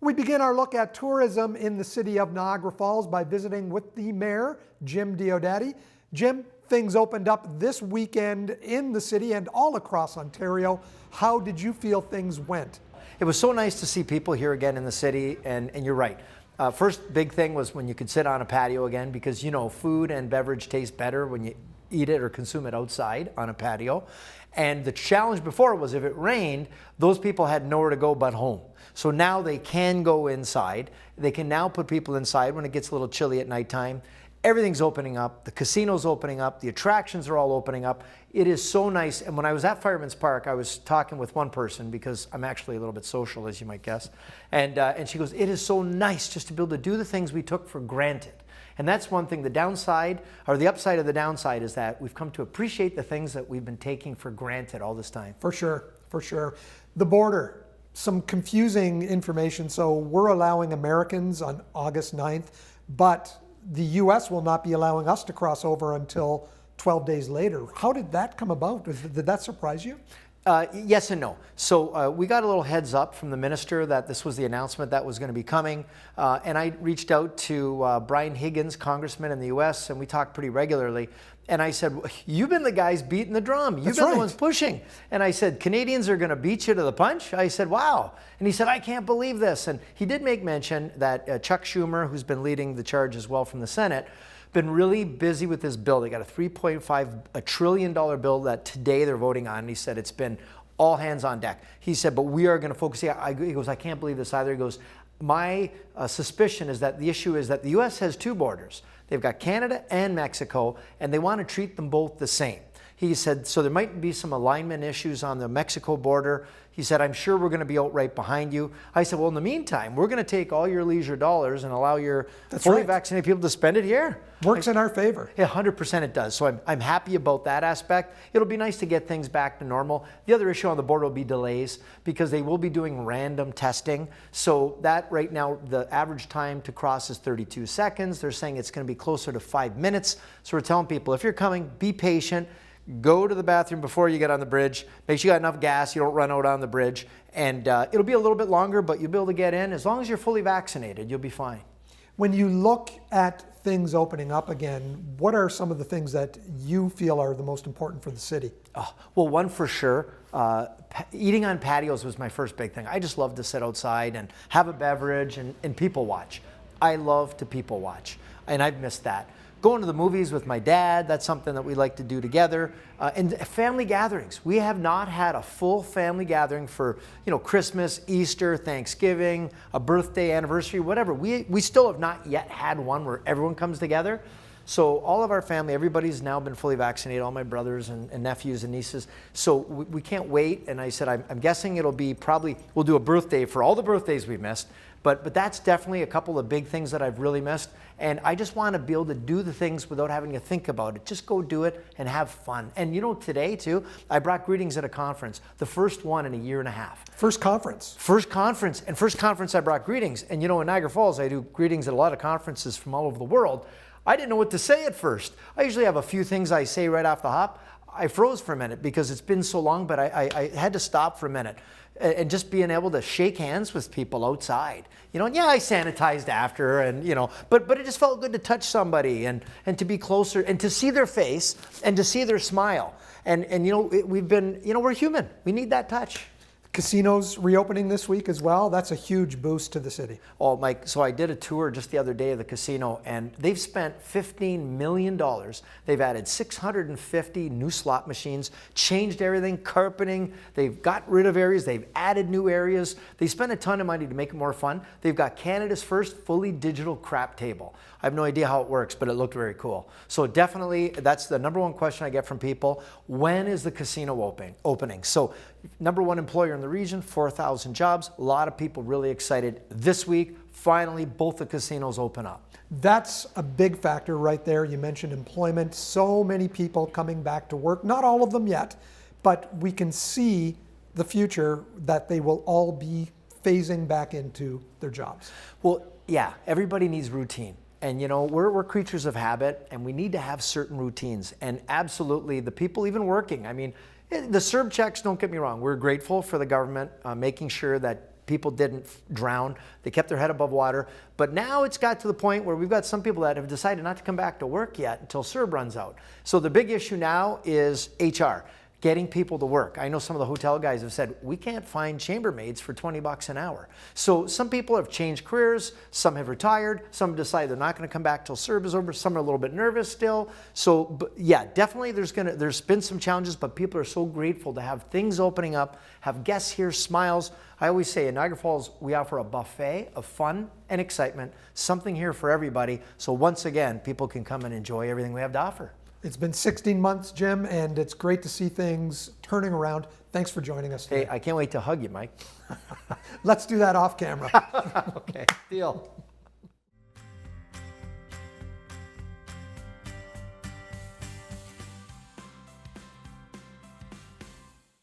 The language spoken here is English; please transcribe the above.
We begin our look at tourism in the city of Niagara Falls by visiting with the mayor, Jim Diodati. Jim, things opened up this weekend in the city and all across Ontario. How did you feel things went? It was so nice to see people here again in the city, and you're right. First big thing was when you could sit on a patio again, because you know food and beverage taste better when you eat it or consume it outside on a patio. And the challenge before was if it rained, those people had nowhere to go but home. So now they can go inside. They can now put people inside when it gets a little chilly at nighttime. Everything's opening up. The casino's opening up. The attractions are all opening up. It is so nice. And when I was at Fireman's Park, I was talking with one person, because I'm actually a little bit social, as you might guess. And she goes, it is so nice just to be able to do the things we took for granted. And that's one thing. The downside, or the upside of the downside, is that we've come to appreciate the things that we've been taking for granted all this time. For sure, for sure. The border, some confusing information. So we're allowing Americans on August 9th, but the U.S. will not be allowing us to cross over until 12 days later. How did that come about? Did that surprise you? Yes and no. So we got a little heads up from the minister that this was the announcement that was going to be coming. And I reached out to Brian Higgins, congressman in the U.S., and we talked pretty regularly. And I said, you've been the guys beating the drum. You've been the ones pushing. And I said, Canadians are going to beat you to the punch? I said, wow. And he said, I can't believe this. And he did make mention that Chuck Schumer, who's been leading the charge as well from the Senate, been really busy with this bill. They got a $3.5 trillion bill that today they're voting on. And he said it's been all hands on deck. He said, but we are going to focus. He goes, I can't believe this either. He goes, my suspicion is that the issue is that the U.S. has two borders. They've got Canada and Mexico, and they want to treat them both the same. He said, so there might be some alignment issues on the Mexico border. He said, I'm sure we're going to be out right behind you. I said, well, in the meantime, we're going to take all your leisure dollars and allow your fully vaccinated people to spend it here. Works in our favor. Yeah, 100% it does. So I'm happy about that aspect. It'll be nice to get things back to normal. The other issue on the border will be delays, because they will be doing random testing. So that right now, the average time to cross is 32 seconds. They're saying it's going to be closer to 5 minutes. So we're telling people, if you're coming, be patient. Go to the bathroom before you get on the bridge. Make sure you got enough gas, you don't run out on the bridge. And it'll be a little bit longer, but you'll be able to get in. As long as you're fully vaccinated, you'll be fine. When you look at things opening up again, what are some of the things that you feel are the most important for the city? Oh, well, one for sure, eating on patios was my first big thing. I just love to sit outside and have a beverage and people watch. I love to people watch, and I've missed that. Going to the movies with my dad, that's something that we like to do together. And family gatherings. We have not had a full family gathering for, Christmas, Easter, Thanksgiving, a birthday, anniversary, whatever. We still have not yet had one where everyone comes together. So all of our family, everybody's now been fully vaccinated, all my brothers and nephews and nieces. So we can't wait. And I said, I'm guessing it'll be we'll do a birthday for all the birthdays we've missed. But that's definitely a couple of big things that I've really missed. And I just want to be able to do the things without having to think about it. Just go do it and have fun. And today too, I brought greetings at a conference, the first one in a year and a half. First conference. First conference I brought greetings. And in Niagara Falls, I do greetings at a lot of conferences from all over the world. I didn't know what to say at first. I usually have a few things I say right off the hop. I froze for a minute because it's been so long, but I had to stop for a minute. And just being able to shake hands with people outside, and I sanitized after, but it just felt good to touch somebody and to be closer and to see their face and to see their smile. And we've been, we're human. We need that touch. Casinos reopening this week as well. That's a huge boost to the city. Oh, Mike, so I did a tour just the other day of the casino, and they've spent $15 million. They've added 650 new slot machines, changed everything, carpeting. They've got rid of areas. They've added new areas. They spent a ton of money to make it more fun. They've got Canada's first fully digital crap table. I have no idea how it works, but it looked very cool. So definitely, that's the number one question I get from people. When is the casino opening? So number one employer in the region, 4,000 jobs. A lot of people really excited. This week, finally, both the casinos open up. That's a big factor right there. You mentioned employment. So many people coming back to work. Not all of them yet, but we can see the future that they will all be phasing back into their jobs. Well, yeah, everybody needs routine. And we're creatures of habit, and we need to have certain routines. And absolutely, the people even working, the CERB checks, don't get me wrong, we're grateful for the government making sure that people didn't drown. They kept their head above water. But now it's got to the point where we've got some people that have decided not to come back to work yet until CERB runs out. So the big issue now is HR. Getting people to work. I know some of the hotel guys have said, we can't find chambermaids for $20 an hour. So some people have changed careers, some have retired, some have decided they're not going to come back till CERB is over, some are a little bit nervous still. So but yeah, definitely there's been some challenges, but people are so grateful to have things opening up, have guests here, smiles. I always say in Niagara Falls, we offer a buffet of fun and excitement, something here for everybody. So once again, people can come and enjoy everything we have to offer. It's been 16 months, Jim, and it's great to see things turning around. Thanks for joining us today. Hey, I can't wait to hug you, Mike. Let's do that off camera. Okay, deal.